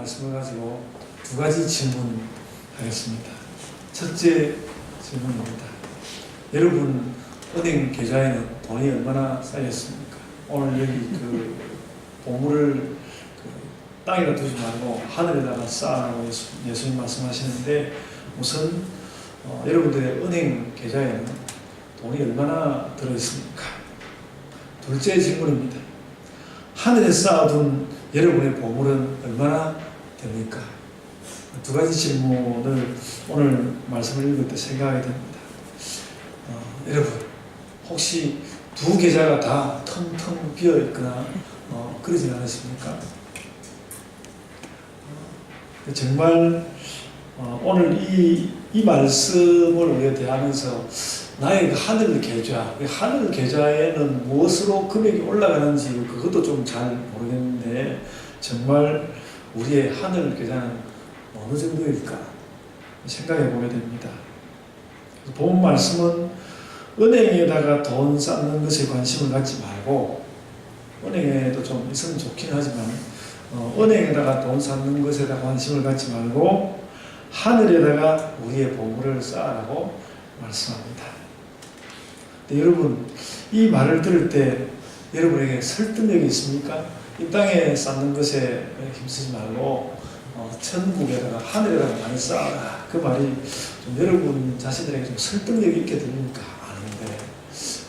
말씀을 가지고 두 가지 질문하겠습니다. 첫째 질문입니다. 여러분 은행 계좌에는 돈이 얼마나 쌓였습니까? 오늘 여기 그 보물을 땅에다 두지 말고 하늘에다가 쌓으라고 예수님 말씀하시는데 우선 여러분들의 은행 계좌에는 돈이 얼마나 들어있습니까? 둘째 질문입니다. 하늘에 쌓아둔 여러분의 보물은 얼마나 됩니까? 두 가지 질문을 오늘 말씀을 읽을 때 생각하게 됩니다. 여러분 혹시 두 계좌가 다 텅텅 비어 있거나 그러지 않으십니까? 정말 오늘 이 말씀을 우리가 대하면서 나의 그 하늘 계좌, 하늘 계좌에는 무엇으로 금액이 올라가는지 그것도 좀 잘 모르겠는데 정말 우리의 하늘 계좌는 어느 정도일까 생각해 보게 됩니다. 본 말씀은 은행에다가 돈 쌓는 것에 관심을 갖지 말고, 은행에도 좀 있으면 좋긴 하지만 은행에다가 돈 쌓는 것에다 관심을 갖지 말고 하늘에다가 우리의 보물을 쌓으라고 말씀합니다. 근데 여러분 이 말을 들을 때 여러분에게 설득력이 있습니까? 이 땅에 쌓는 것에 힘쓰지 말고 천국에다가 하늘에다가 많이 쌓아라. 그 말이 좀 여러분 자신들에게 좀 설득력이 있게 들립니까?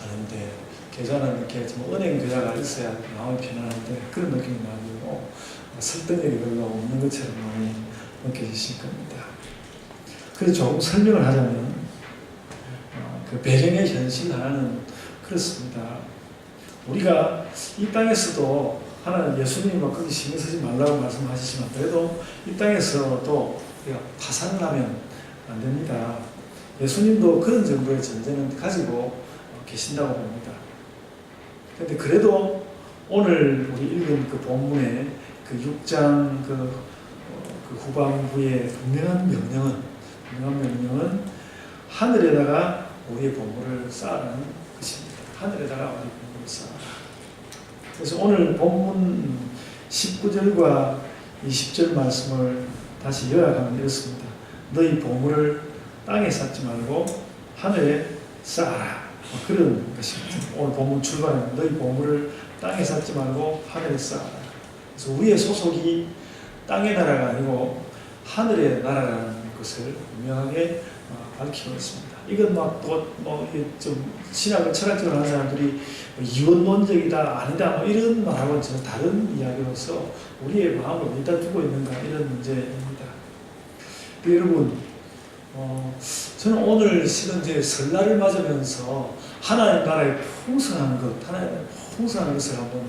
아는데 계좌는 이렇게 좀 은행 계좌가 있어야 마음이 편안한데 그런 느낌이 나고 설득력이 별로 없는 것처럼 많이 느껴지실 겁니다. 그래서 조금 설명을 하자면 그 배경의 현실 하나는 그렇습니다. 우리가 이 땅에서도 하나님 예수님이 막 거기 신경 쓰지 말라고 말씀하시지만 그래도 이 땅에서도 우리가 파산을 하면 안 됩니다. 예수님도 그런 정도의 전제는 가지고 계신다고 봅니다. 그런데 그래도 오늘 우리 읽은 그 본문의 그 6장 그 후반부의 분명한 명령은 하늘에다가 우리의 보물을 쌓으라는 것입니다. 하늘에다가 우리의 보물을 쌓아라. 그래서 오늘 본문 19절과 20절 말씀을 다시 요약하면 이렇습니다. 너희 보물을 땅에 쌓지 말고 하늘에 쌓아라. 그런 것입니다. 오늘 본문 출발은 너희 보물을 땅에 쌓지 말고 하늘에 쌓아라. 그래서 우리의 소속이 땅의 나라가 아니고 하늘의 나라라는 것을 분명하게 밝히고 있습니다. 이건 좀 신학을 철학적으로 하는 사람들이 이원론적이다 아니다 이런 말하고는 전혀 다른 이야기로서 우리의 마음을 어디다 두고 있는가 이런 문제입니다. 여러분 저는 오늘 실은 이제 설날을 맞으면서 하나님 나라의 풍성한 것을 한번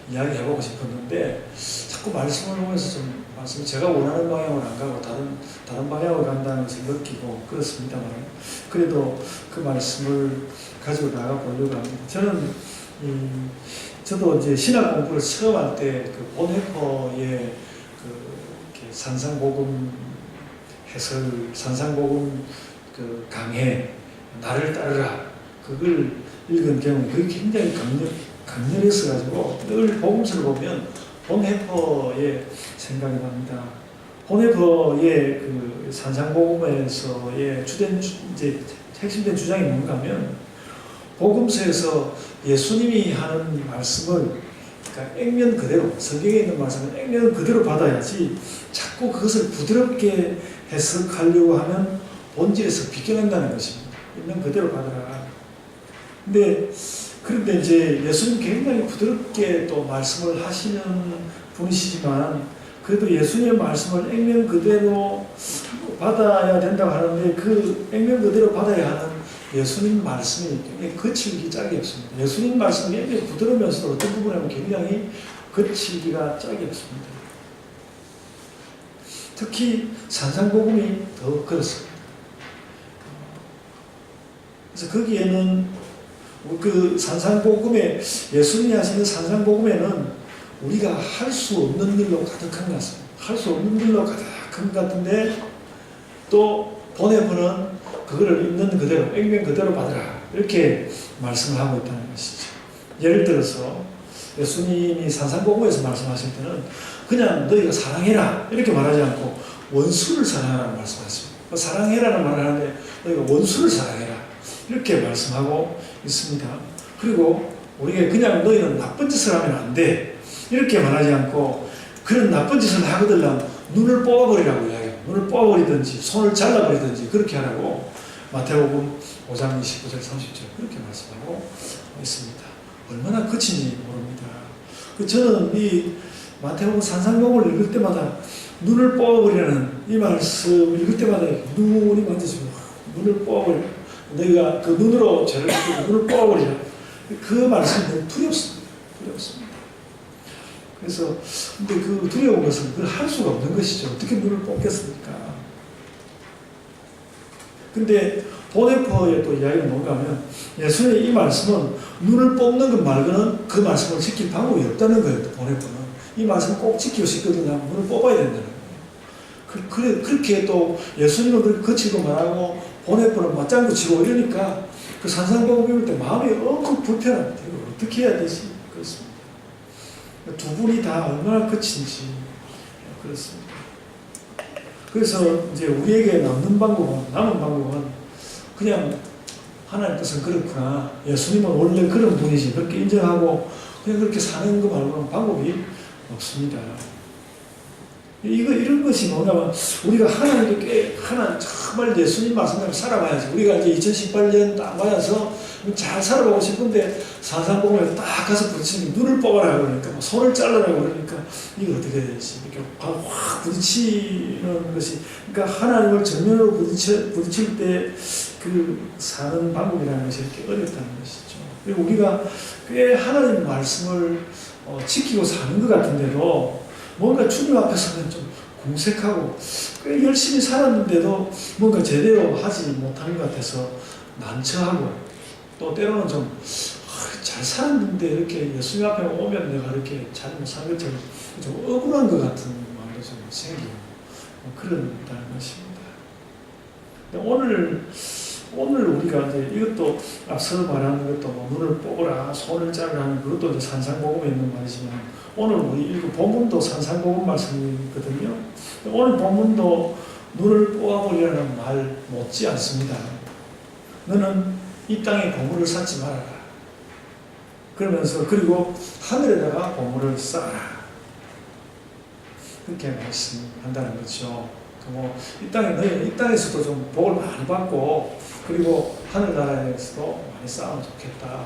이야기해보고 싶었는데 자꾸 말씀을 보면서 말씀이 제가 원하는 방향으로 안 가고 다른 방향으로 간다는 것을 느끼고 그렇습니다만 그래도 그 말씀을 가지고 나가 보려고 합니다. 저도 이제 신학 공부를 처음 할 때 그 본해퍼의 그 산상복음 해설, 산상복음 그 강해 나를 따르라 그걸 읽은 경험이 그게 굉장히 강렬했어가지고 늘 복음서를 보면 본해퍼의 생각이 납니다. 본해퍼의 그 산상복음에서의 이제 핵심된 주장이 뭔가 하면 복음서에서 예수님이 하는 말씀을 그러니까 액면 그대로 성경에 있는 말씀을 액면 그대로 받아야지 자꾸 그것을 부드럽게 해석하려고 하면 본질에서 비껴난다는 것입니다. 있는 그대로 받아라. 그런데 이제 예수님 굉장히 부드럽게 또 말씀을 하시는 분이시지만 그래도 예수님의 말씀을 액면 그대로 받아야 된다고 하는데 그 액면 그대로 받아야 하는 예수님 말씀이 굉장히 거칠기 짝이 없습니다. 예수님 말씀이 굉장히 부드러우면서도 어떤 부분에는 굉장히 거칠기가 짝이 없습니다. 특히 산상복음이 더 그렇습니다. 그래서 거기에는 그 산상복음에 예수님이 하시는 산상복음에는 우리가 할 수 없는 일로 가득한 것 같습니다. 할 수 없는 일로 가득한 것 같은데 또 본해퍼는 그거를 있는 그대로 액면 그대로 받으라 이렇게 말씀을 하고 있다는 것이죠. 예를 들어서 예수님이 산상복음에서 말씀하실 때는 그냥 너희가 사랑해라 이렇게 말하지 않고 원수를 사랑하라는 말씀하십니다. 사랑해라는 말을 하는데 너희가 원수를 사랑해라 이렇게 말씀하고 있습니다. 그리고 우리가 그냥 너희는 나쁜 짓을 하면 안 돼 이렇게 말하지 않고 그런 나쁜 짓을 하거들랑 눈을 뽑아버리라고 이야기해요. 눈을 뽑아버리든지 손을 잘라버리든지 그렇게 하라고 마태복음 5장 29절 30절 그렇게 말씀하고 있습니다. 얼마나 거친지 모릅니다. 저는 이 마태복음 산상복음을 읽을 때마다 눈을 뽑아버리라는 이 말씀 읽을 때마다 눈이 만져지고 눈을 뽑아버리라. 너희가 그 눈으로 죄를 지키고 눈을 뽑아버리라. 그 말씀이 너무 두렵습니다. 두렵습니다. 그래서 근데 그 두려운 것은 그걸 할 수가 없는 것이죠. 어떻게 눈을 뽑겠습니까? 근데 보네퍼의 또 이야기는 뭔가 하면 예수님의 이 말씀은 눈을 뽑는 것 말고는 그 말씀을 지킬 방법이 없다는 거예요. 보네퍼는 이 말씀을 꼭 지키고 싶거든요. 눈을 뽑아야 된다는 거예요. 그렇게 또 예수님은 그렇게 거치고 말하고 보네퍼는 맞장구 치고 이러니까 그 산상복음 읽을 때 마음이 엉엉 불편합니다. 어떻게 해야 되지? 그렇습니다. 두 분이 다 얼마나 거친지 그렇습니다. 그래서 이제 우리에게 남은 방법은 그냥 하나님 뜻은 그렇구나. 예수님은 원래 그런 분이지. 그렇게 인정하고 그냥 그렇게 사는 거 말고는 방법이 없습니다. 이런 것이 뭐냐면 우리가 하나님께 정말 예수님 말씀대로 살아가야지. 우리가 이제 2018년 딱 맞아서 잘 살아가고 싶은데 산상복음에 딱 가서 부딪히면 눈을 뽑아라 그러니까 손을 잘라라고 그러니까 이거 어떻게 해야 되지? 이렇게 확 부딪히는 것이 그러니까 하나님을 정면으로 부딪힐 때 그 사는 방법이라는 것이 이렇게 어렵다는 것이죠. 그리고 우리가 꽤 하나님 말씀을 지키고 사는 것 같은데도 뭔가 주님 앞에서는 좀 공색하고 꽤 열심히 살았는데도 뭔가 제대로 하지 못하는 것 같아서 난처하고 또 때로는 좀 잘 살았는데 이렇게 예수님 앞에 오면 내가 이렇게 잘 못 산 것처럼 좀 억울한 것 같은 마음도 좀 생기고 그런다는 것입니다. 오늘 우리가 이제 이것도 앞서 말하는 것도 뭐 눈을 뽑으라 손을 자르라 하는 그것도 이제 산상복음에 있는 말이지만 오늘 우리 읽은 본문도 산상복음 말씀이거든요. 오늘 본문도 눈을 뽑아버리라는 말 못지 않습니다. 너는 이 땅에 보물을 쌓지 말아라. 그러면서 그리고 하늘에다가 보물을 쌓아라. 그렇게 말씀한다는 거죠. 이 땅에서도 좀 복을 많이 받고 그리고 하늘나라에서도 많이 쌓으면 좋겠다.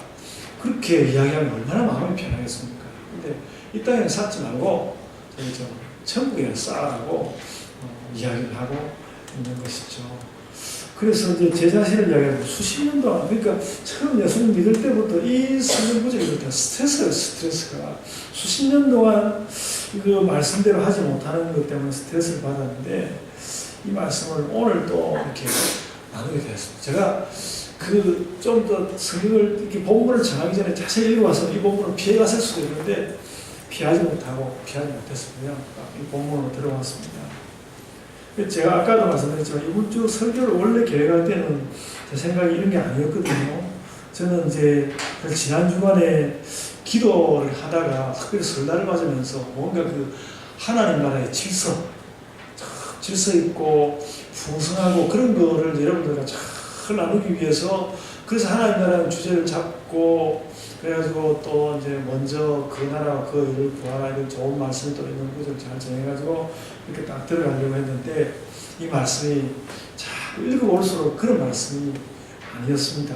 그렇게 이야기하면 얼마나 마음이 편하겠습니까? 근데 이 땅에 쌓지 말고 저기 좀 천국에 쌓으라고 이야기를 하고 있는 것이죠. 그래서 이제 제 자신을 이야기하고 수십 년 동안 그러니까 처음 예수님 믿을 때부터 이 성경 구절이 스트레스가 수십 년 동안 그 말씀대로 하지 못하는 것 때문에 스트레스를 받았는데 이 말씀을 오늘 또 이렇게 나누게 되었습니다. 제가 그 좀 더 성경을 이렇게 본문을 정하기 전에 자세히 읽어와서 이 본문을 피해갔을 수도 있는데 피하지 못했어요. 그냥 이 본문으로 들어왔습니다. 제가 아까도 말씀드렸지만 이번 주 설교를 원래 계획할 때는 제 생각이 이런 게 아니었거든요. 저는 이제 지난 주간에 기도를 하다가 특별히 설날을 맞으면서 뭔가 그 하나님 나라의 질서 있고 풍성하고 그런 거를 여러분들과 잘 나누기 위해서 그래서 하나님 나라는 주제를 잡고 그래가지고 또 이제 먼저 그 나라와 그 일을 구하라 이런 좋은 말씀이 또 있는 구절 잘 정해가지고 이렇게 딱 들어가려고 했는데 이 말씀이 자꾸 읽어볼수록 그런 말씀이 아니었습니다.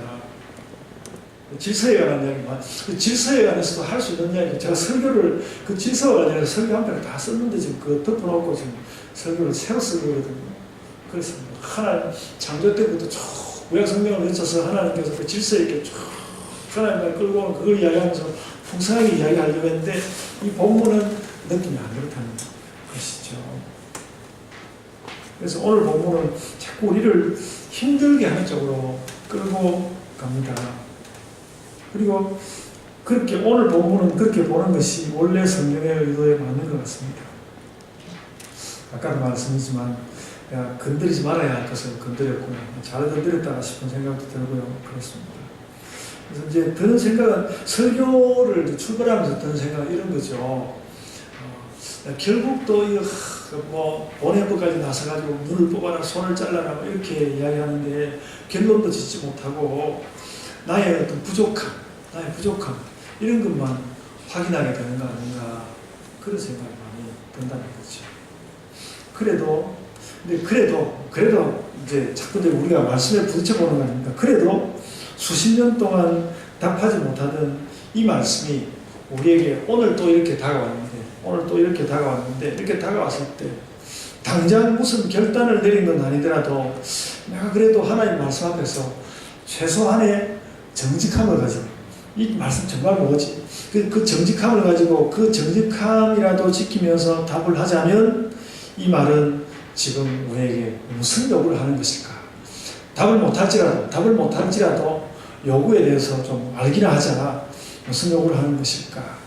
질서에 관한 이야기만 그 질서에 관해서도 할 수 있는 이야기 제가 설교를 그 질서가 아니라 설교 한 편을 다 썼는데 지금 그거 덮어놓고 지금 설교를 새로 쓰고 있거든요. 그래서 하나님 창조 때부터 쭉 구약 성경을 외쳐서 하나님께서 그 질서 있게 쭉 하나님을 끌고 오면 그걸 이야기하면서 풍성하게 이야기하려고 했는데 이 본문은 느낌이 안 그렇다는 것이죠. 그래서 오늘 본문은 자꾸 우리를 힘들게 하는 쪽으로 끌고 갑니다. 그리고 그렇게 오늘 본문은 그렇게 보는 것이 원래 성경의 의도에 맞는 것 같습니다. 아까도 말씀드렸지만 건드리지 말아야 할 것을 건드렸고요. 잘 건드렸다 싶은 생각도 들고요. 그렇습니다. 그래서 이제 드는 생각은 설교를 출발하면서 드는 생각은 이런 거죠. 결국 또 이거 뭐 본회법까지 나서가지고 눈을 뽑아라 손을 잘라라 뭐 이렇게 이야기하는데 결론도 짓지 못하고 나의 어떤 부족함, 나의 부족함 이런 것만 확인하게 되는 거 아닌가 그런 생각이 많이 든다는 거죠. 그래도 이제 자꾸 우리가 말씀에 부딪혀 보는 거 아닙니까? 그래도 수십 년 동안 답하지 못하던 이 말씀이 우리에게 오늘 또 이렇게 다가왔는데 이렇게 다가왔을 때 당장 무슨 결단을 내린 건 아니더라도 내가 그래도 하나님 말씀 앞에서 최소한의 정직함을 가지고 이 말씀 정말 뭐지? 그 정직함을 가지고 그 정직함이라도 지키면서 답을 하자면 이 말은 지금 우리에게 무슨 요구를 하는 것일까? 답을 못할지라도 요구에 대해서 좀 알기나 하자. 무슨 요구를 하는 것일까?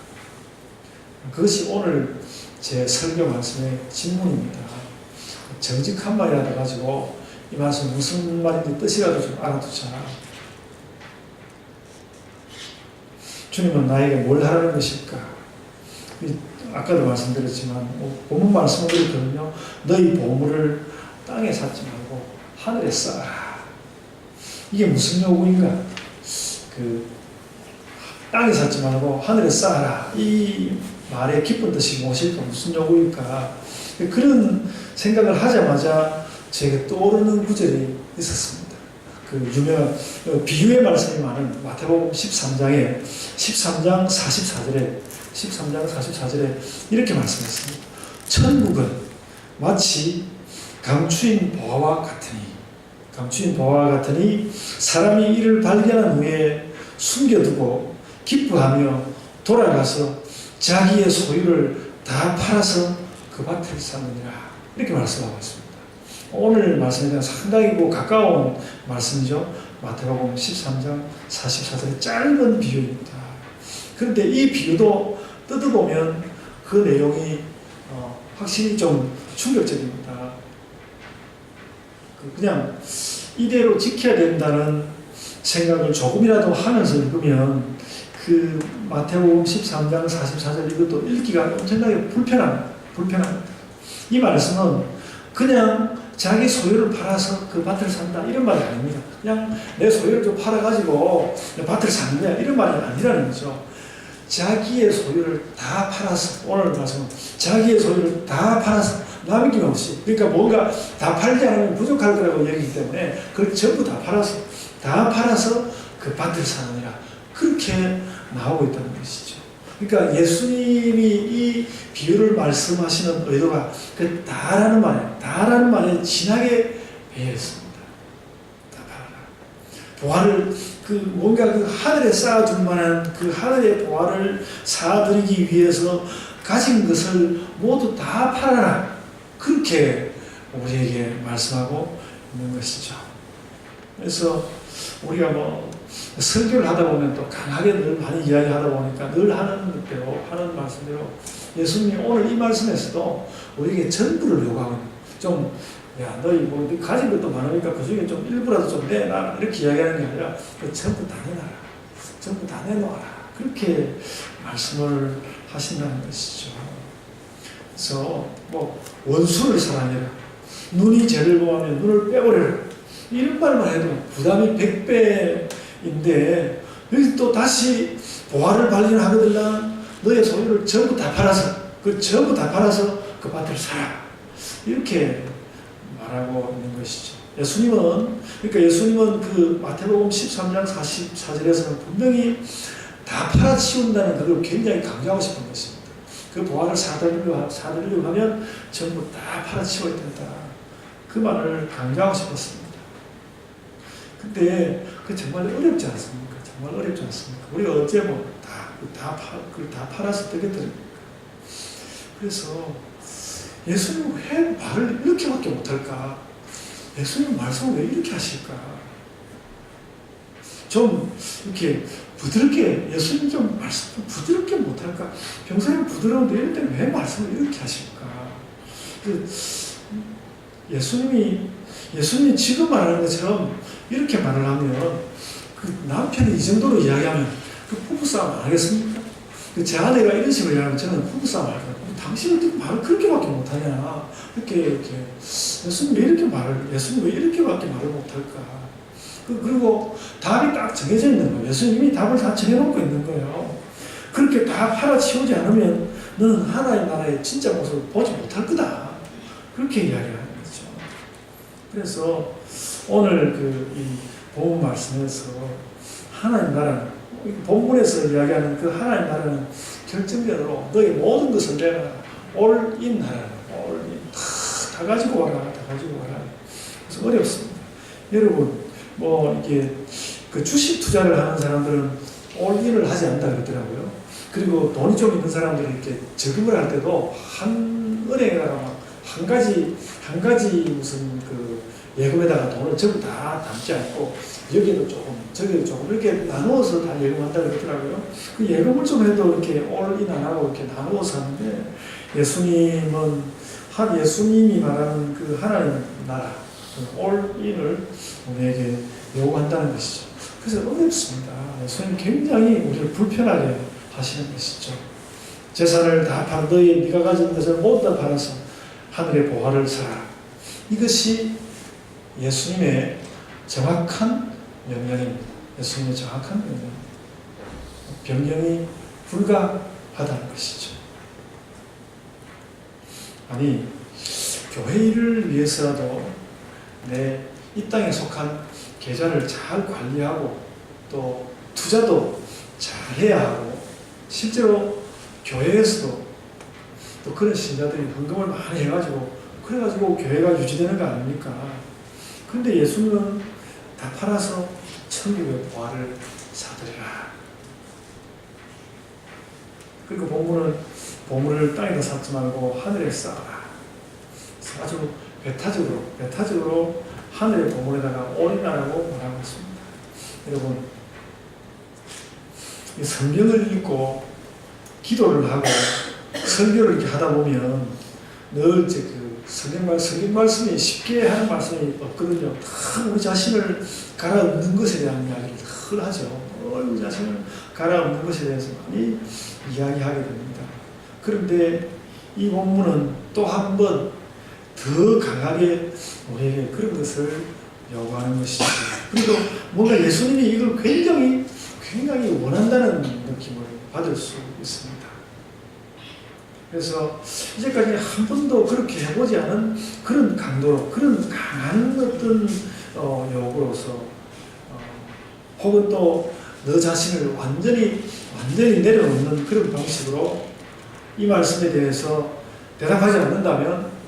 그것이 오늘 제 설교 말씀의 질문입니다. 정직한 말이라도 가지고 이 말씀 무슨 말인지 뜻이라도 좀 알아두자. 주님은 나에게 뭘 하라는 것일까? 아까도 말씀드렸지만 본문 말씀은 그렇거든요. 너희 보물을 땅에 쌓지 말고 하늘에 쌓아라. 이게 무슨 요구인가? 땅에 쌓지 말고 하늘에 쌓아라. 이 말의 깊은 뜻이 무엇일까? 무슨 요구일까? 그런 생각을 하자마자 제게 떠오르는 구절이 있었습니다. 그 유명한 비유의 말씀이 많은 마태복음 13장 44절에 이렇게 말씀했습니다. 천국은 마치 감추인 보화와 같으니 사람이 이를 발견한 후에 숨겨두고 기뻐하며 돌아가서 자기의 소유를 다 팔아서 그 밭을 사느니라. 이렇게 말씀하고 있습니다. 오늘 말씀에 상당히 가까운 말씀이죠. 마태복음 13장 44절의 짧은 비유입니다. 그런데 이 비유도 뜯어보면 그 내용이 확실히 좀 충격적입니다. 그냥 이대로 지켜야 된다는 생각을 조금이라도 하면서 읽으면 그 마태복음 13장 44절 이것도 읽기가 엄청나게 불편합니다. 이 말씀은 그냥 자기 소유를 팔아서 그 밭을 산다 이런 말이 아닙니다. 그냥 내 소유를 좀 팔아가지고 밭을 사느냐 이런 말이 아니라는 거죠. 자기의 소유를 다 팔아서 오늘 말씀은 자기의 소유를 다 팔아서 남김없이 그러니까 뭔가 다 팔지 않으면 부족할 거라고 여기기 때문에 그걸 전부 다 팔아서 그 밭을 사느니라 그렇게 나오고 있다는 것이죠. 그러니까 예수님이 이 비유를 말씀하시는 의도가 그 다라는 말에 진하게 배어 있습니다. 다 팔아라. 보화를 뭔가 하늘에 쌓아둘 만한 그 하늘의 보화를 쌓아드리기 위해서 가진 것을 모두 다 팔아라. 그렇게 우리에게 말씀하고 있는 것이죠. 그래서 우리가 설교를 하다 보면 또 강하게 늘 많이 이야기하다 보니까 늘 하는 말씀대로 예수님이 오늘 이 말씀에서도 우리에게 전부를 요구하는 너희 너희 가진 것도 많으니까 그 중에 좀 일부라도 좀 내놔라 이렇게 이야기하는 게 아니라 전부 다 내놔라. 전부 다 내놓아라. 그렇게 말씀을 하신다는 것이죠. 그래서 원수를 사랑해라. 눈이 죄를 범하면 눈을 빼버려라. 이런 말만 해도 부담이 100배인데 여기 또 다시 보화를 발견하거든요. 너의 소유를 전부 다 팔아서 그 밭을 사라. 이렇게 말하고 있는 것이죠. 예수님은 그 마태복음 13장 44절에서는 분명히 다 팔아치운다는 그걸 굉장히 강조하고 싶은 것입니다. 그 보화를 사들이려고 하면 전부 다 팔아치워야 된다. 그 말을 강조하고 싶었습니다. 근데 그 정말 어렵지 않습니까? 우리가 어째 다 팔아서 되겠더랍니까? 그래서 예수님은 왜 말을 이렇게밖에 못할까? 예수님 말씀을 왜 이렇게 하실까? 좀 이렇게 부드럽게 예수님 말씀 좀 부드럽게 못할까? 평소에 부드러운데 이럴 때는 왜 말씀을 이렇게 하실까? 예수님이 지금 말하는 것처럼 이렇게 말을 하면 그 남편이 이 정도로 이야기하면 그 부부싸움 안 하겠습니까? 제 아내가 이런 식으로 얘기하면 저는 부부싸움 할 거예요. 당신 어떻게 말을 그렇게밖에 못하냐. 이렇게. 예수님 왜 이렇게 예수님 왜 이렇게밖에 말을 못할까. 그리고 답이 딱 정해져 있는 거예요. 예수님이 답을 다 정해놓고 있는 거예요. 그렇게 다 팔아치우지 않으면 너는 하나님 나라의 진짜 모습을 보지 못할 거다. 그렇게 이야기하는 거죠. 그래서 오늘 이 본문 말씀에서 하나님 나라는, 본문에서 이야기하는 그 하나님 나라는 결정적으로 너의 모든 것을 내가 올인 하라는, 올인 다 가지고 와라, 다 가지고 와라. 그래서 어렵습니다. 여러분, 이게 주식 투자를 하는 사람들은 올인을 하지 않는다 그러더라고요. 그리고 돈이 좀 있는 사람들이 이렇게 저금을 할 때도 한 은행에다가 한 가지 무슨 예금에다가 돈을 전부 다 담지 않고 여기도 조금, 저기도 조금 이렇게 나누어서 다 예금한다 그러더라고요. 그 예금을 좀 해도 이렇게 올인 안 하고 이렇게 나누어서 하는데 예수님이 말하는 그 하나님 나라, 올인을 우리에게 요구한다는 것이죠. 그래서 어렵습니다. 예수님 굉장히 우리를 불편하게 하시는 것이죠. 재산을 다 팔아 네가 가진 것을 모두 다 팔아서 하늘의 보화를 사라. 이것이 예수님의 정확한 명령입니다. 예수님의 정확한 명령. 변경이 불가하다는 것이죠. 아니, 교회 일을 위해서라도 내 이 땅에 속한 계좌를 잘 관리하고 또 투자도 잘 해야 하고 실제로 교회에서도 또 그런 신자들이 헌금을 많이 해가지고 그래가지고 교회가 유지되는 거 아닙니까? 근데 예수님은 다 팔아서 천국의 보화를 사들이라. 그리고 보물을 땅에다 쌓지 말고 하늘에 쌓아라. 아주 배타적으로 하늘의 보물에다가 올인하라고 말하고 있습니다. 여러분, 이 성경을 읽고 기도를 하고 설교를 이렇게 하다 보면 늘 성경 말씀이 쉽게 하는 말씀이 없거든요. 다 우리 자신을 갈아엎는 것에 대한 이야기를 늘 하죠. 우리 자신을 갈아엎는 것에 대해서 많이 이야기하게 됩니다. 그런데 이 본문은 또 한 번 더 강하게 우리에게 그런 것을 요구하는 것이죠. 그리고 뭔가 예수님이 이걸 굉장히 원한다는 느낌을 받을 수 있습니다. 그래서 이제까지 한 번도 그렇게 해보지 않은 그런 강도로, 그런 강한 어떤 요구로서 혹은 또 너 자신을 완전히 내려놓는 그런 방식으로 이 말씀에 대해서 대답하지 않는다면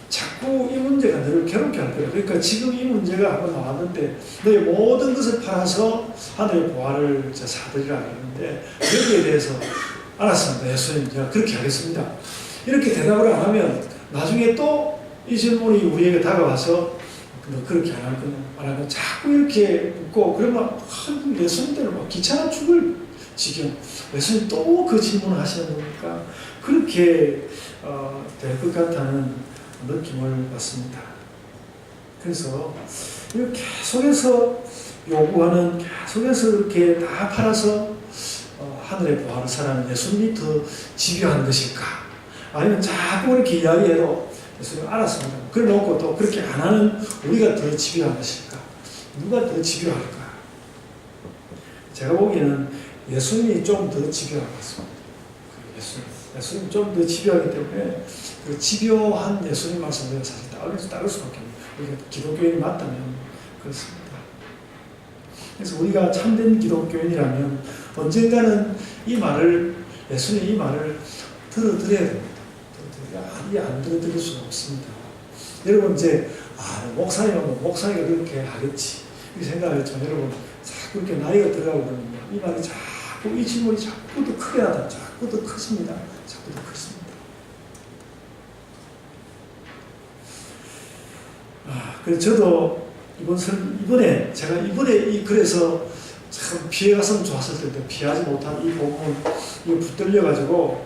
자꾸 이 문제가 너를 괴롭게 할 거예요. 그러니까 지금 이 문제가 한번 나왔는데 너의 모든 것을 팔아서 하늘의 보화를 사들이라 했는데 여기에 대해서 알았습니다. 예수님, 제가 그렇게 하겠습니다. 이렇게 대답을 안 하면 나중에 또 이 질문이 우리에게 다가와서 너 그렇게 안 할 거냐? 안 하면 자꾸 이렇게 묻고 그러면 예수님 때는 막 귀찮아 죽을 지경. 예수님 또 그 질문을 하시는 겁니까? 그렇게 될 것 같다는 느낌을 받습니다. 그래서 계속해서 요구하는, 계속해서 이렇게 다 팔아서 하늘의 보화를 사라는 예수님이 더 집요한 것일까? 아니면 자꾸 이렇게 이야기해도 예수님 알았습니다. 그래 놓고 또 그렇게 안 하는 우리가 더 집요한 것일까? 누가 더 집요할까? 제가 보기에는 예수님이 좀 더 집요한 것 같습니다. 예수님 좀 더 집요하기 때문에 그 집요한 예수님 말씀을 사실 따를 수밖에 없는, 우리가 기독교인이 맞다면 그렇습니다. 그래서 우리가 참된 기독교인이라면 언젠가는 예수님 이 말을 들어드려야 됩니다. 안 들어드릴 수가 없습니다. 여러분 이제 목사님은 목사니까 그렇게 하겠지 이렇게 생각했죠. 여러분 자꾸 이렇게 나이가 들어가고 그러면 이 말이 자꾸, 이 질문이 자꾸 더 크게 나다. 자꾸 더 커집니다. 자꾸 더 커집니다. 그래서 저도 이번에 그래서 참 피해갔으면 좋았을 텐데 피하지 못한 이 부분 이거 붙들려가지고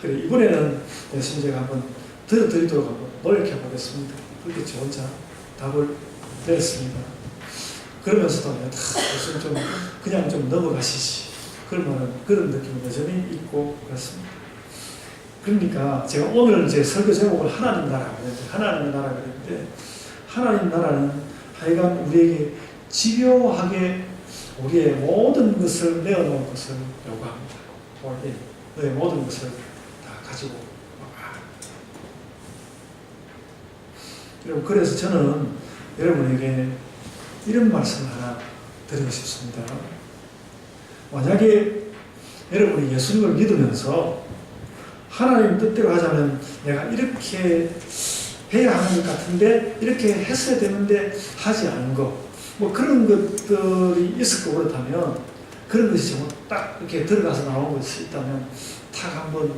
그래 이번에는 예수님 제가 한번 들어드리도록 한번 노력해 보겠습니다. 그렇게 저 혼자 답을 내렸습니다. 그러면서도 예수님 그냥 좀 넘어가시지. 그런 느낌이 여전히 있고 그렇습니다. 그러니까 제가 오늘 이제 설교 제목을 하나님 나라 하나님 나라 그랬는데 하나님 나라는 하여간 우리에게 집요하게 우리의 모든 것을 내어놓은 것을 요구합니다. 너의 모든 것을 다 가지고 와라. 여러분, 그래서 저는 여러분에게 이런 말씀을 하나 드리고 싶습니다. 만약에 여러분이 예수님을 믿으면서 하나님 뜻대로 하자면 내가 이렇게 해야 하는 것 같은데 이렇게 했어야 되는데 하지 않은 거 뭐 그런 것들이 있을 거 그렇다면 그런 것이 정말 딱 이렇게 들어가서 나온 것이 있다면 탁 한번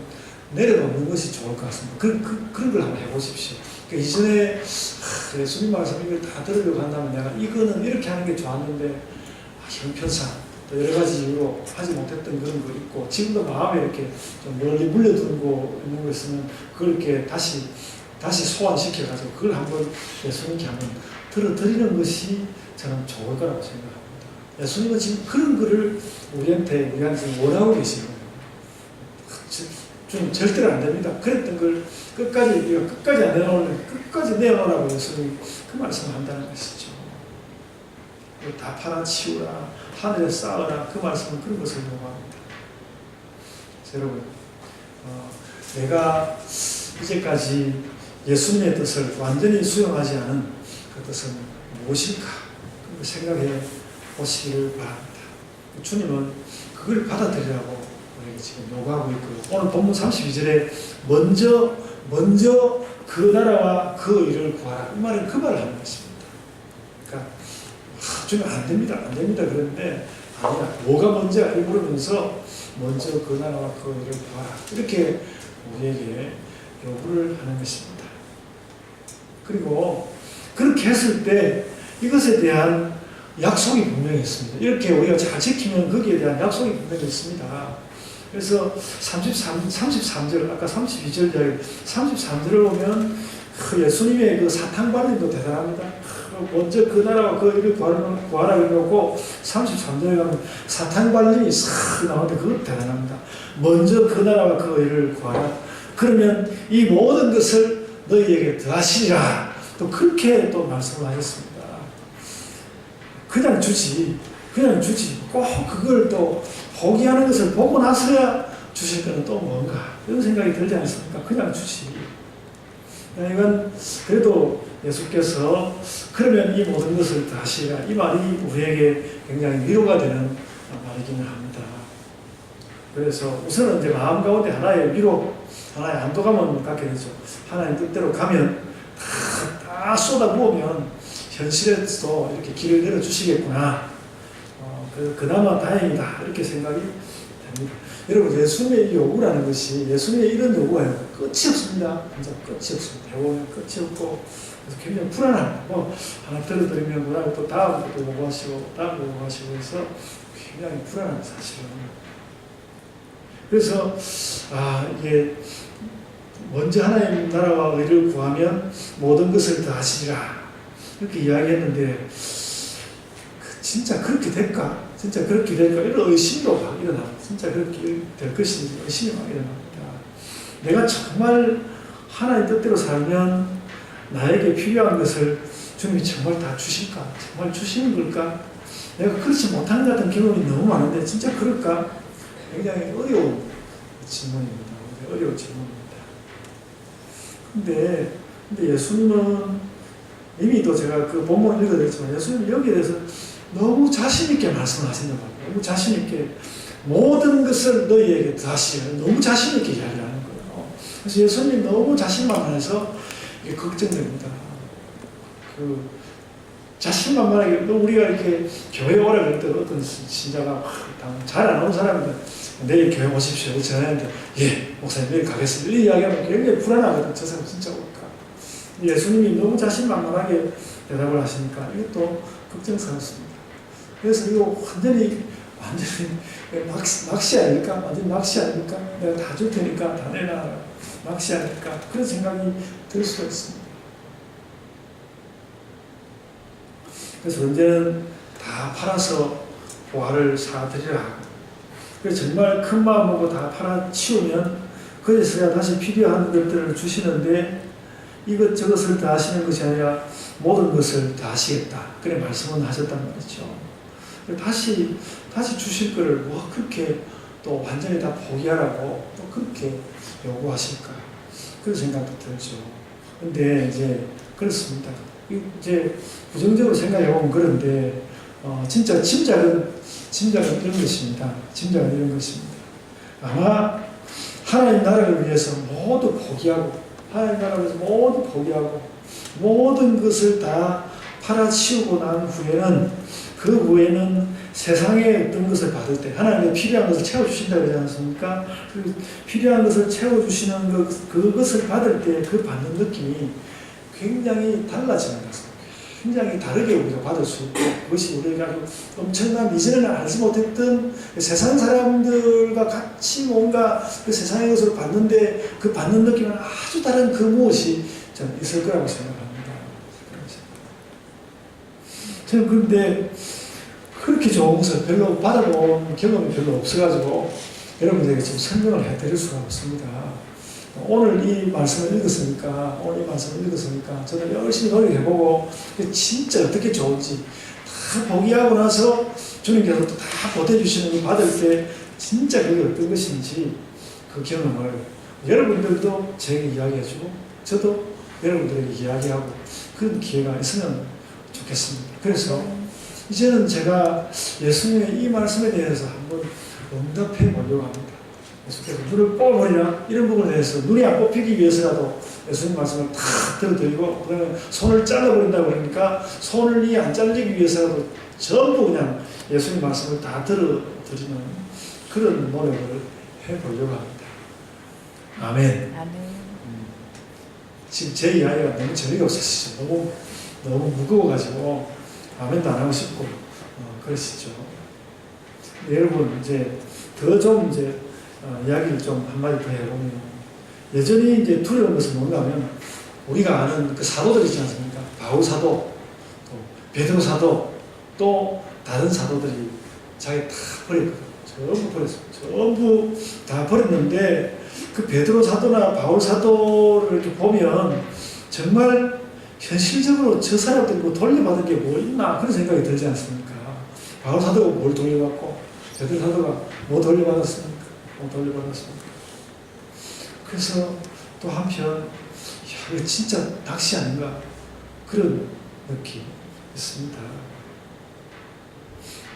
내려놓는 것이 좋을 것 같습니다. 그런 걸 한번 해보십시오. 그러니까 이전에 예수님 말씀 이걸 다 들으려고 한다면 내가 이거는 이렇게 하는 게 좋았는데 형편상 또 여러 가지 이유로 하지 못했던 그런 거 있고 지금도 마음에 이렇게 좀 멀리 물려두고 있는 거 있으면 그걸 이렇게 다시 소환시켜가지고 그걸 한번 예수님께 한번 들어드리는 것이 저는 좋을 거라고 생각합니다. 예수님은 지금 그런 거를 우리한테 원하고 계시는 거예요. 좀 절대로 안 됩니다. 그랬던 걸 끝까지 안 내놓으면 끝까지 내어놓으라고 예수님이 그 말씀을 한다는 것이죠. 다 팔아치우라, 하늘에 쌓으라, 그 말씀은 그런 것을 요구합니다. 여러분, 내가 이제까지 예수님의 뜻을 완전히 수용하지 않은 그 뜻은 무엇일까? 그걸 생각해 보시기를 바랍니다. 주님은 그걸 받아들이라고 우리에게 지금 요구하고 있고요. 오늘 본문 32절에 먼저 그 나라와 그 의를 구하라. 이 말은 그 말을 하는 것입니다. 그러니까 주님 안 됩니다. 그런데 아니야. 뭐가 먼저 물으면서 먼저 그 나라와 그 의를 구하라. 이렇게 우리에게 요구를 하는 것입니다. 그리고 그렇게 했을 때 이것에 대한 약속이 분명히 있습니다. 이렇게 우리가 잘 지키면 거기에 대한 약속이 분명히 있습니다. 그래서 33절, 아까 32절 이야기, 33절을 보면 예수님의 그 사탕발림도 대단합니다. 먼저 그 나라와 그 일을 구하라 그러고 33절에 가면 사탕발림이 싹 나오는데 그것도 대단합니다. 먼저 그 나라와 그 일을 구하라. 그러면 이 모든 것을 너희에게 더하시리라. 또 그렇게 또 말씀을 하셨습니다. 그냥 주지. 꼭 그걸 또 포기하는 것을 보고 나서야 주실 거는 또 뭔가 이런 생각이 들지 않습니까? 그냥 주지. 이건 그래도 예수께서 그러면 이 모든 것을 다 하시리라. 이 말이 우리에게 굉장히 위로가 되는 말이기는 합니다. 그래서 우선은 이제 마음 가운데 하나의 위로, 하나의 안도감을 갖게 되죠. 하나님 뜻대로 가면 다 쏟아부으면 현실에서 이렇게 길을 열어주시겠구나. 그나마 다행이다. 이렇게 생각이 됩니다. 여러분, 예수님의 요구라는 것이, 예수님의 이런 요구가 끝이 없습니다. 진짜 끝이 없습니다. 배우면 끝이 없고, 그래서 굉장히 불안합니다. 하나 들어드리면 그다음에 또 다음 것도 요구하시고, 다음 것도 요구하시고 해서 굉장히 불안한 사실은. 그래서, 이게, 먼저 하나님 나라와 의를 구하면 모든 것을 다 하시리라. 이렇게 이야기했는데, 진짜 그렇게 될까? 이런 의심도 막 일어납니다. 진짜 그렇게 될 것인지 의심이 막 일어납니다. 내가 정말 하나님 뜻대로 살면 나에게 필요한 것을 주님이 정말 다 주실까? 정말 주시는 걸까? 내가 그렇지 못한 것 같은 경험이 너무 많은데 진짜 그럴까? 굉장히 어려운 질문입니다. 어려운 질문입니다. 근데 예수님은 이미 또 제가 그 본문 읽어드렸지만 예수님은 여기에 대해서 너무 자신있게 말씀하시는 거예요. 너무 자신있게 모든 것을 너희에게 더하시려 너무 자신있게 이야기하는 거예요. 그래서 예수님 너무 자신만만해서 이게 걱정됩니다. 자신만만하게 우리가 이렇게 교회 오라 그럴 때 어떤 신자가 잘 안 오는 사람인데 내일 교회 오십시오. 전화했는데 예 목사님 내일 가겠습니다. 이 이야기하면 굉장히 불안하거든. 저 사람 진짜 올까. 예수님이 너무 자신만만하게 대답을 하시니까 이것도 걱정스럽습니다. 그래서 이거 완전히 낚시 아닐까? 완전히 낚시 아닙니까? 내가 다 줄 테니까 다 내놔라. 낚시 아닐까? 그런 생각이 들 수가 있습니다. 그래서 언제는 다 팔아서 보화를 사드리라. 그래서 정말 큰 마음으로 다 팔아치우면 그래서야 다시 필요한 것들을 주시는데 이것저것을 다 하시는 것이 아니라 모든 것을 다 하시겠다. 그래 말씀은 하셨단 말이죠. 다시 주실 거를 뭐 그렇게 또 완전히 다 포기하라고 또 그렇게 요구하실까. 그런 생각도 들죠. 근데 이제 그렇습니다. 이제 부정적으로 생각해보면 그런데 진짜 짐작은 이런 것입니다. 짐작은 이런 것입니다. 아마 하나님 나라를 위해서 모두 포기하고 하나님 나라를 위해서 모두 포기하고 모든 것을 다 팔아치우고 난 후에는 그 후에는 세상의 어떤 것을 받을 때 하나님의 필요한 것을 채워주신다고 하지 않습니까? 그 필요한 것을 채워주시는 그것을 받을 때 그 받는 느낌이 굉장히 달라지는 것입니다. 굉장히 다르게 우리가 받을 수 있고 그것이 우리가 아주 엄청난 이전에는 알지 못했던 세상 사람들과 같이 뭔가 그 세상의 것을 받는데 그 받는 느낌은 아주 다른 그 무엇이 저는 있을 거라고 생각합니다. 저는 그런데 그렇게 좋은 것을 별로 받아본 경험이 별로 없어가지고 여러분들에게 좀 설명을 해드릴 수가 없습니다. 오늘 이 말씀을 읽었으니까 저는 열심히 노력해보고 진짜 어떻게 좋은지 다 포기하고 나서 주님께서 또 다 보태주시는 걸 받을 때 진짜 그게 어떤 것인지 그 경험을 여러분들도 제게 이야기해주고 저도 여러분들에게 이야기하고 그런 기회가 있으면 좋겠습니다. 그래서 이제는 제가 예수님의 이 말씀에 대해서 한번 응답해 보려고 합니다. 예수께서 눈을 뽑아버리나 이런 부분에 대해서 눈이 안 뽑히기 위해서라도 예수님 말씀을 다 들어드리고 그다음에 손을 잘라버린다고 그러니까 손을 안 잘리기 위해서라도 전부 그냥 예수님 말씀을 다 들어드리는 그런 노력을 해보려고 합니다. 아멘. 지금 제 이야기가 너무 재미가 없으시죠? 너무 무거워가지고 아멘도 안 하고 싶고 그러시죠. 여러분 이제 더 좀 이제 이야기를 좀 한마디 더 해보면 여전히 이제 두려운 것은 뭔가 하면 우리가 아는 그 사도들 있지 않습니까? 바울 사도, 또 베드로 사도, 또 다른 사도들이 자기 다 버렸거든요. 전부 버렸어요. 전부 다 버렸는데 그 베드로 사도나 바울 사도를 이렇게 보면 정말 현실적으로 저 사람들이 뭐 돌려받은 게 뭐 있나 그런 생각이 들지 않습니까? 바울 사도가 뭘 돌려받고 베드로 사도가 뭐 돌려받았습니까? 그래서 또 한편 이거 진짜 낚시 아닌가 그런 느낌이 있습니다.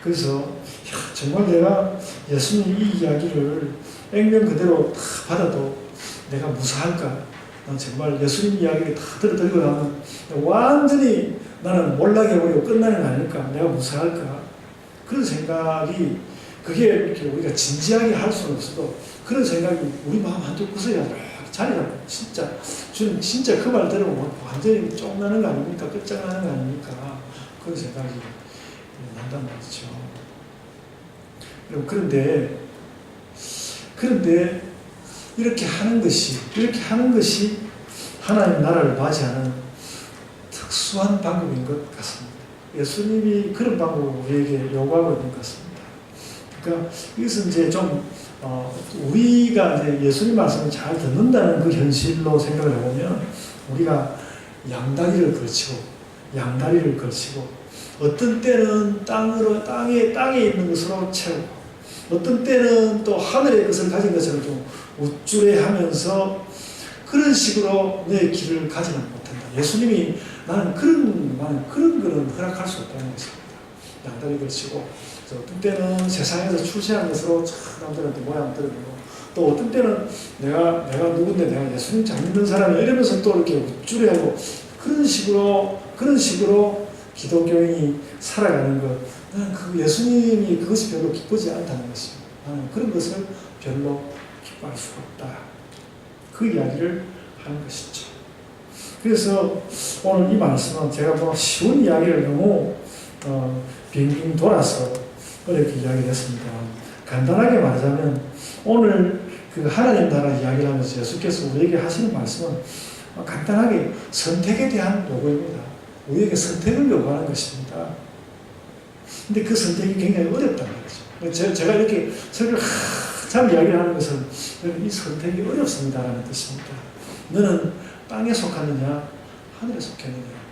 그래서 정말 내가 예수님 이 이야기를 액면 그대로 다 받아도 내가 무사할까? 난 정말 예수님 이야기를 다 들어드리고 나면 완전히 나는 몰락해버리고 끝나는 거 아닐까? 내가 무사할까? 그런 생각이 그게 이렇게 우리가 진지하게 할 수는 없어도 그런 생각이 우리 마음 한쪽 구석에 자리 잡고 주님 진짜 그 말 들으면 완전히 쫑나는 거 아닙니까? 끝장나는 거 아닙니까? 그런 생각이 난단 말이죠. 그런데 이렇게 하는 것이 하나님 나라를 맞이하는 특수한 방법인 것 같습니다. 예수님이 그런 방법을 우리에게 요구하고 있는 것 같습니다. 그러니까 이것은 이제 좀 우리가 이제 예수님 말씀을 잘 듣는다는 그 현실로 생각을 해보면 우리가 양다리를 걸치고 어떤 때는 땅에 있는 것으로 채우고 어떤 때는 또 하늘의 것을 가진 것처럼 좀 우쭐해하면서 그런 식으로 내 길을 가지는 못한다. 예수님이 나는 그런 거는 허락할 수 없다는 것입니다. 양다리 걸치고 어떤 때는 세상에서 출세한 것으로 남들한테 모양 들어주고 또 어떤 때는 내가 누군데 내가 예수님 잘 믿는 사람이 이러면서 또 이렇게 우쭐해하고 그런 식으로 기독교인이 살아가는 것 나는 그 예수님이 그것이 별로 기쁘지 않다는 것입니다. 나는 그런 것을 별로 기뻐할 수가 없다. 그 이야기를 하는 것이죠. 그래서 오늘 이 말씀은 제가 뭐 쉬운 이야기를 너무 빙빙 돌아서 이렇게 이야기를 했습니다. 간단하게 말하자면 오늘 그 하나님 나라 이야기를 하면서 예수께서 우리에게 하시는 말씀은 간단하게 선택에 대한 요구입니다. 우리에게 선택을 요구하는 것입니다. 근데 그 선택이 굉장히 어렵단 말이죠. 제가 이렇게 설교를 참 이야기하는 것은 이 선택이 어렵습니다라는 뜻입니다. 너는 땅에 속하느냐 하늘에 속했느냐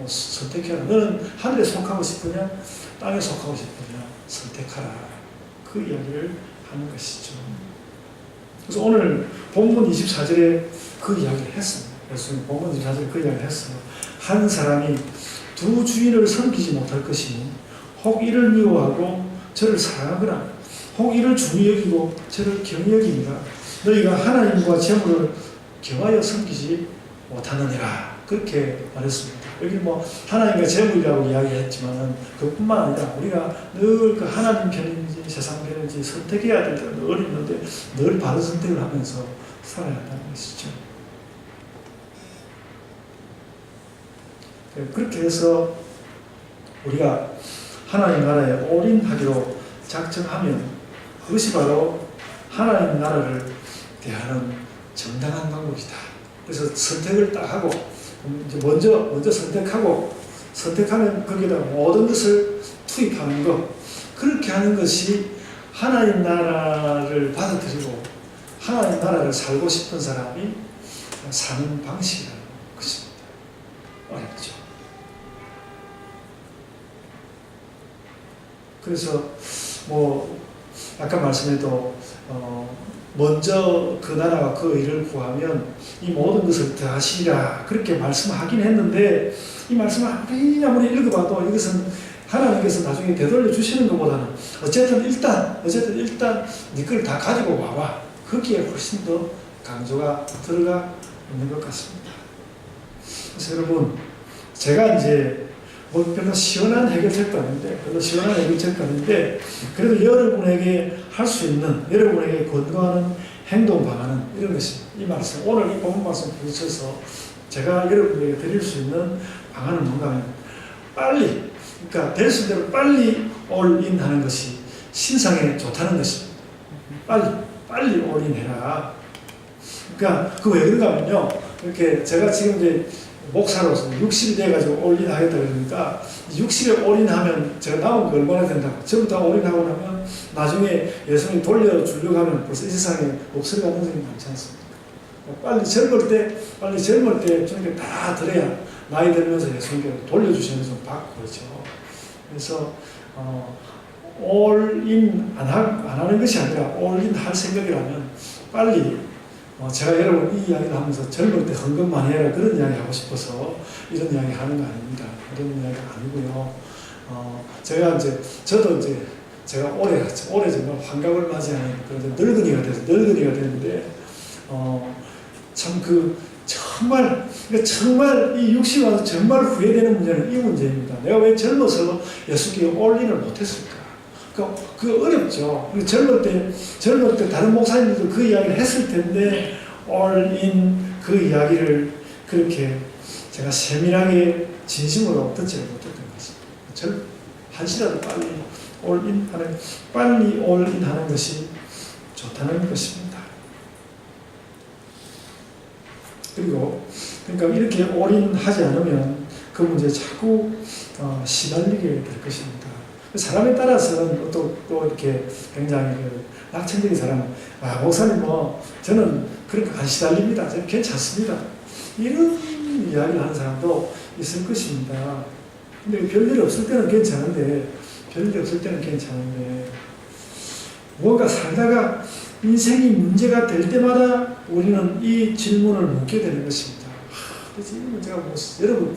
선택해라. 너는 하늘에 속하고 싶으냐 땅에 속하고 싶으냐 선택하라. 그 이야기를 하는 것이죠. 그래서 오늘 본문 24절에 그 이야기를 했습니다. 그래서 본문 24절에 그 이야기를 했어요. 한 사람이 두 주인을 섬기지 못할 것이니 혹 이를 미워하고 저를 사랑하거나 혹 이를 중히 여기고 저를 경히 여기니라. 너희가 하나님과 재물을 경하여 섬기지 못하느니라. 그렇게 말했습니다. 여기 하나님과 재물이라고 이야기했지만 그뿐만 아니라 우리가 늘 그 하나님 편인지 세상 편인지 선택해야 될 때가 늘 있는데 늘 바른 선택을 하면서 살아야 한다는 것이죠. 그렇게 해서 우리가 하나님 나라에 올인하기로 작정하면 그것이 바로 하나님 나라를 대하는 정당한 방법이다. 그래서 선택을 딱 하고 이제 먼저 선택하면 거기에다 모든 것을 투입하는 것, 그렇게 하는 것이 하나님 나라를 받아들이고 하나님 나라를 살고 싶은 사람이 사는 방식이라는 것입니다. 어렵죠. 그래서 아까 말씀해도 먼저 그 나라와 그 의를 구하면 이 모든 것을 더하시리라 그렇게 말씀하긴 했는데 이 말씀을 아무리 읽어봐도 이것은 하나님께서 나중에 되돌려 주시는 것보다는 어쨌든 일단 네 걸 다 가지고 와봐. 거기에 훨씬 더 강조가 들어가 있는 것 같습니다. 그래서 여러분 제가 이제 별로 시원한 해결책도 아닌데 그래도 여러분에게 할 수 있는 여러분에게 권고하는 행동 방안은 이런 것입니다. 이 말씀 오늘 이 본문 말씀 부딪혀서 제가 여러분에게 드릴 수 있는 방안은 뭔가 하면 그러니까 될 수 있는 대로 빨리 올인하는 것이 신상에 좋다는 것입니다. 빨리 올인해라. 그러니까 그 왜 그런가 하면요. 이렇게 제가 지금 이제 목사로서 60이 돼가지고 올인하겠다 그러니까 60에 올인하면 제가 남은 게 얼마나 된다고 전부 다 올인하고 나면 나중에 예수님이 돌려주려고 하면 벌써 이 세상에 없을 가능성이 많지 않습니까? 빨리 젊을 때 주님께 다 드려야 나이 들면서 예수님께 돌려주시는 좀 받고 그렇죠. 그래서 올인 안 하는 것이 아니라 올인 할 생각이라면 빨리 제가 여러분 이 이야기를 하면서 젊을 때 헌금 많이 해라 그런 이야기 하고 싶어서 이런 이야기 하는 거 아닙니다. 그런 이야기 아니고요. 저도 제가 올해 정말 환갑을 맞이하는 그런 늙은이가 되는데 정말 이 60이 와서 정말 후회되는 문제는 이 문제입니다. 내가 왜 젊어서 예수께 올인을 못했을까? 그거 어렵죠. 젊을 때 다른 목사님들도 그 이야기를 했을 텐데 올인 그 이야기를 그렇게 제가 세밀하게 진심으로 듣지를 못했던 것입니다. 한시라도 빨리 올인하는 것이 좋다는 것입니다. 그러니까 이렇게 올인하지 않으면 그 문제에 자꾸 시달리게 될 것입니다. 사람에 따라서는 또 이렇게 굉장히 낙천적인 사람은 목사님 저는 그런 거 안 시달립니다. 저는 괜찮습니다. 이런 이야기를 하는 사람도 있을 것입니다. 근데 별일 없을 때는 괜찮은데 뭔가 살다가 인생이 문제가 될 때마다 우리는 이 질문을 묻게 되는 것입니다. 그래서 이 문제가 여러분,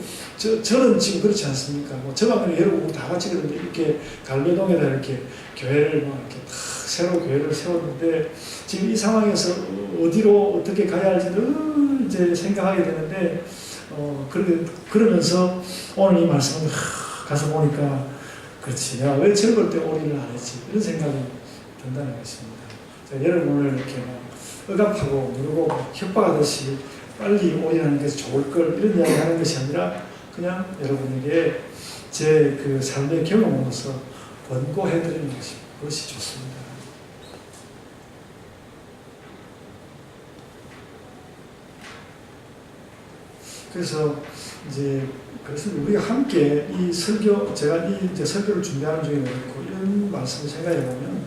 저는 지금 그렇지 않습니까? 저만 그냥 여러분 다 같이 그런데 이렇게 갈매동에다 이렇게 교회를 이렇게 새로 교회를 세웠는데 지금 이 상황에서 어디로 어떻게 가야 할지를 이제 생각하게 되는데 그러면서 오늘 이 말씀을 가서 보니까 그렇지, 내가 왜 젊을 때 올인을 안 했지? 이런 생각이 든다는 것입니다. 여러분을 이렇게 억압하고 누르고 협박하듯이 빨리 올인하는 게 좋을 걸 이런 이야기 하는 것이 아니라 그냥 여러분에게 제 그 삶의 경험으로서 권고해 드리는 것이 좋습니다. 그래서 그래서 우리가 함께 이 설교, 제가 이 설교를 준비하는 중에 그렇고 이런 말씀을 생각해 보면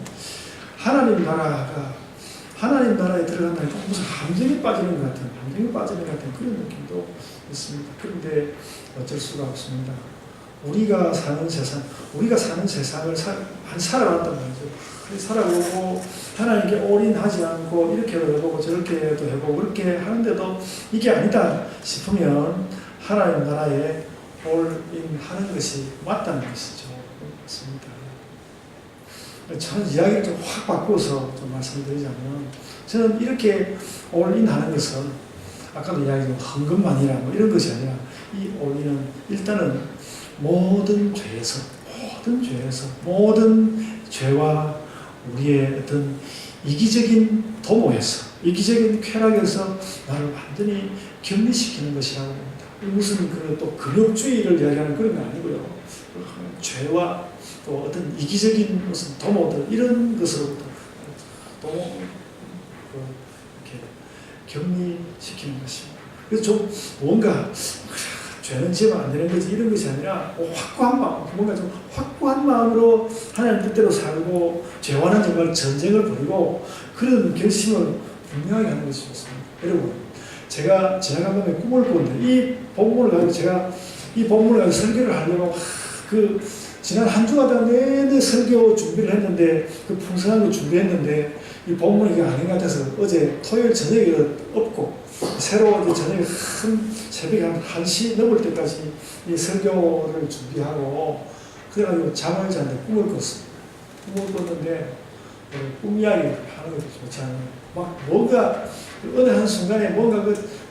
하나님 나라에 들어간다니까 무슨 함정에 빠지는 것 같은 그런 느낌도 있습니다. 그런데 어쩔 수가 없습니다. 우리가 사는 세상을 살아왔단 말이죠. 살아보고 하나님께 올인하지 않고 이렇게도 해보고 저렇게도 해보고 그렇게 하는데도 이게 아니다 싶으면 하나님 나라에 올인하는 것이 맞다는 것이죠. 맞습니다. 저는 이야기를 좀 확 바꾸어서 좀 말씀드리자면 저는 이렇게 올인하는 것은 아까도 이야기했지만 헌금만이라 뭐 이런 것이 아니라 이 올인은 일단은 모든 죄와 우리의 어떤 이기적인 도모에서 이기적인 쾌락에서 나를 완전히 격리시키는 것이라고 합니다. 무슨 또 금욕주의를 이야기하는 그런 건 아니고요. 죄와 또 어떤 이기적인 무슨 도모들 이런 것으로부터 이렇게 격리시키는 것입니다. 그래서 좀 뭔가 죄는 지으면 안 되는 거지 이런 것이 아니라 확고한 마음, 뭔가 좀 확고한 마음으로 하나님 뜻대로 살고 죄와는 정말 전쟁을 벌이고 그런 결심을 분명하게 하는 것이 좋습니다. 여러분, 제가 지나간 밤에 꿈을 꾸는데 이 본문을 가지고 설교를 하려고 지난 한 주간 내내 설교 준비를 했는데 풍성한 거 준비했는데 이 본문이 아닌 것 같아서 어제 토요일 저녁에 없고 새로 저녁에 새벽 한 1시 넘을 때까지 이 설교를 준비하고 그래가지고 잠을 잤는데 꿈을 꿨습니다. 꿈을 꿨는데 꿈 이야기 하는 것도 좋지 않아요. 막 뭔가 어느 한 순간에 뭔가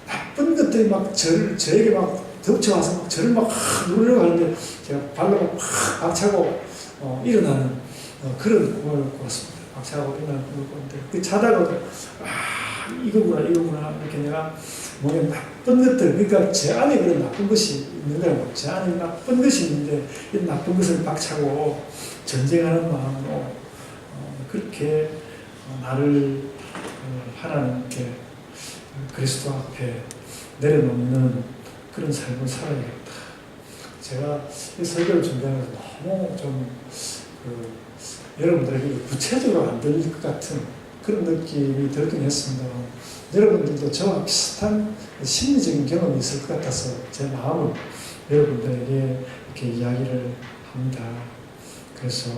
나쁜 것들이 막 저에게 막 덮쳐와서 막 저를 막 누르려고 하는데 제가 발로 막 박차고 일어나는 그런 꿈을 꿨습니다. 박차고 일어나는 꿈을 꿨는데 자다가도 이거구나 이렇게 내가 뭔가 나쁜 것들 그러니까 제 안에 그런 나쁜 것이 있는 거라고 제 안에 나쁜 것이 있는데 이 나쁜 것을 박차고 전쟁하는 마음으로 그렇게 나를 하나님께 그리스도 앞에 내려놓는 그런 삶을 살아야겠다. 제가 이 설교를 준비하면서 너무 좀 여러분들에게 구체적으로 안 들릴 것 같은 그런 느낌이 들긴 했습니다. 여러분들도 저와 비슷한 심리적인 경험이 있을 것 같아서 제 마음을 여러분들에게 이렇게 이야기를 합니다. 그래서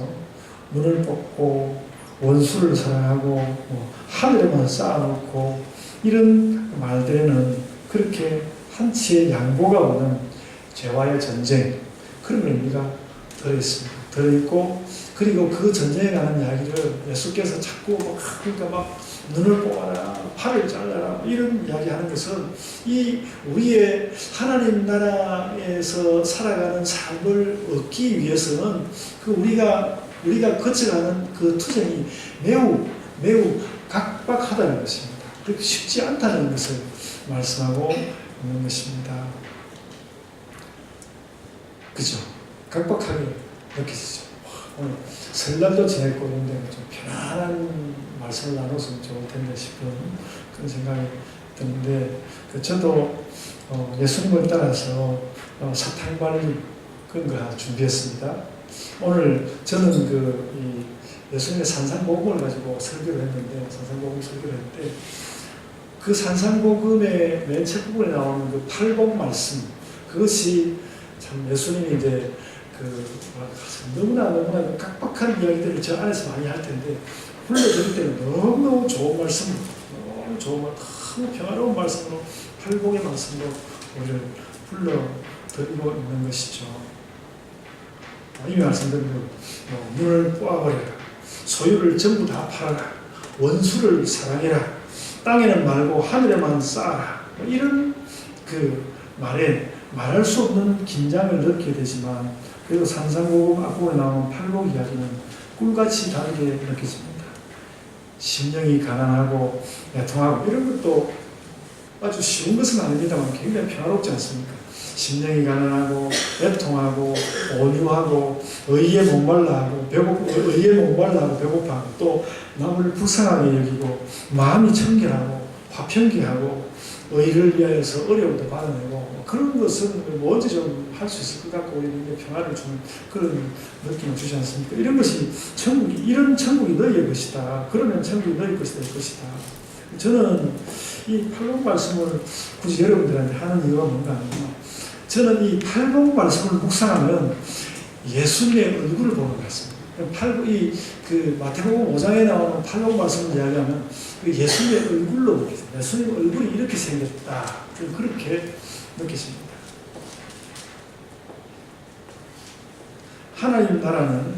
눈을 뽑고 원수를 사랑하고 하늘에만 쌓아놓고 이런 말들에는 그렇게 한치의 양보가 없는 죄와의 전쟁 그런 의미가 들어있고 그리고 그 전쟁에 관한 이야기를 예수께서 자꾸 막 눈을 뽑아라 팔을 잘라라 이런 이야기하는 것은 이 우리의 하나님 나라에서 살아가는 삶을 얻기 위해서는 우리가 거쳐가는 그 투쟁이 매우 각박하다는 것입니다. 그렇게 쉽지 않다는 것을 말씀하고 있는 것입니다. 그죠? 각박하게 느껴지죠. 오늘 설날도 지냈고 있는데 좀 편안한 말씀을 나눴으면 좋을 텐데 싶은 그런 생각이 드는데 저도 예수님을 따라서 사탕발리 그런 거 하나 준비했습니다. 오늘 저는 이 예수님의 산상복음을 가지고 설교를 했는데 산상복음 설교를 했는데 그 산상복음의 맨 첫 부분에 나오는 그 팔복 말씀 그것이 참 예수님이 이제 너무나 각박한 이야기들을 저 안에서 많이 할 텐데 불러드릴 때는 너무 좋은 말씀, 너무 평화로운 말씀으로 팔복의 말씀으로 우리를 불러드리고 있는 것이죠. 이미 말씀드린 눈을 뽑아버려라, 소유를 전부 다 팔아라, 원수를 사랑해라, 땅에는 말고 하늘에만 쌓아라. 이런 말에 말할 수 없는 긴장을 느끼게 되지만 그래도 산상복음 앞부분에 나오는 팔복 이야기는 꿀같이 다르게 느껴집니다. 심령이 가난하고 애통하고 이런 것도 아주 쉬운 것은 아닙니다만 굉장히 평화롭지 않습니까? 심령이 가난하고 애통하고 온유하고 의에 목말라하고 배고파하고 또 남을 불쌍하게 여기고 마음이 청결하고 화평케하고 의를 위하여서 어려움도 받아내고 그런 것은 뭐든지 좀 할 수 있을 것 같고 우리는 평안을 주는 그런 느낌을 주지 않습니까? 이런 것이 천국이, 이런 천국이 너희의 것이다. 그러면 천국이 너희 것이다, 이 것이다. 저는 이 팔복 말씀을 굳이 여러분들한테 하는 이유가 뭔가 하면, 저는 이 팔복 말씀을 묵상하면 예수님의 얼굴을 보는 것 같습니다. 그 마태복음 5장에 나오는 팔복 말씀을 이야기하면 그 예수님의 얼굴로 느껴집니다. 예수님 얼굴이 이렇게 생겼다. 그렇게 느껴집니다. 하나님 나라는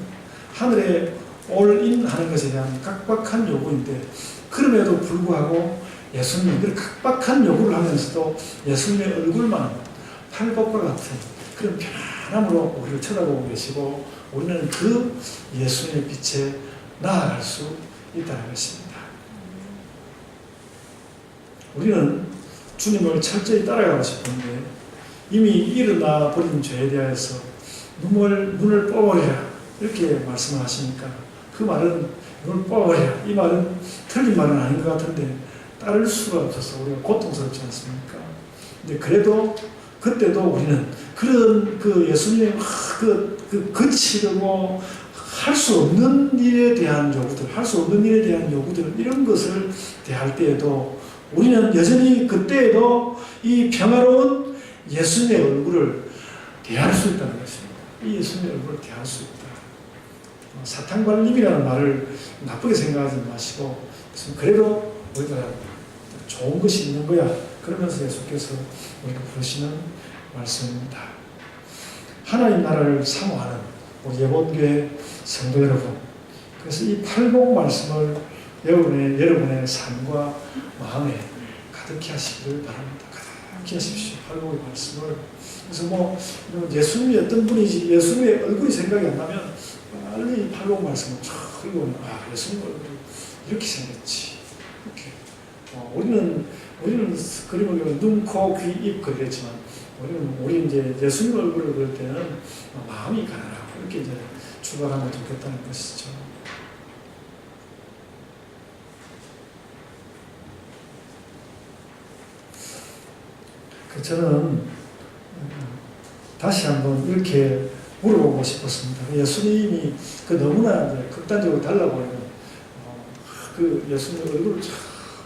하늘에 올인하는 것에 대한 각박한 요구인데, 그럼에도 불구하고 예수님은 그 각박한 요구를 하면서도 예수님의 얼굴만 팔복과 같은 그런 편안함으로 우리를 쳐다보고 계시고, 우리는 그 예수님의 빛에 나아갈 수 있다는 것입니다. 우리는 주님을 철저히 따라가고 싶은데 이미 일어나 버린 죄에 대해서 눈을 뽑아버리라 이렇게 말씀하시니까, 그 말은 눈을 뽑아버리라, 이 말은 틀린 말은 아닌 것 같은데 따를 수가 없어서 우리가 고통스럽지 않습니까? 근데 그래도 그때도 우리는 그런 그 예수님의 거칠고 할 수 없는 일에 대한 요구들, 할 수 없는 일에 대한 요구들, 이런 것을 대할 때에도 우리는 여전히 그때에도 이 평화로운 예수님의 얼굴을 대할 수 있다는 것입니다. 이 예수님의 얼굴을 대할 수 있다. 사탕발림이라는 말을 나쁘게 생각하지 마시고, 그래도 우리가 좋은 것이 있는 거야. 그러면서 예수께서 우리가 부르시는 말씀입니다. 하나님 나라를 사모하는 우리 예본교회 성도 여러분, 그래서 이 팔복 말씀을 여러분의 삶과 마음에 가득히 하시기를 바랍니다. 가득히 하십시오. 팔복의 말씀을. 그래서 예수님이 어떤 분이지, 예수님의 얼굴이 생각이 안 나면 빨리 팔복 말씀을 쫙 읽으면, 예수님 얼굴이 이렇게 생겼지. 이렇게. 우리는 그림을 그리면 눈, 코, 귀, 입 그리겠지만, 우리 이제 예수님 얼굴을 그릴 때는 마음이 가난하고 이렇게 이제 출발하면 좋겠다는 것이죠. 저는 다시 한번 이렇게 물어보고 싶었습니다. 예수님이 너무나 극단적으로 달라 보이는 그 예수님 얼굴을 쫙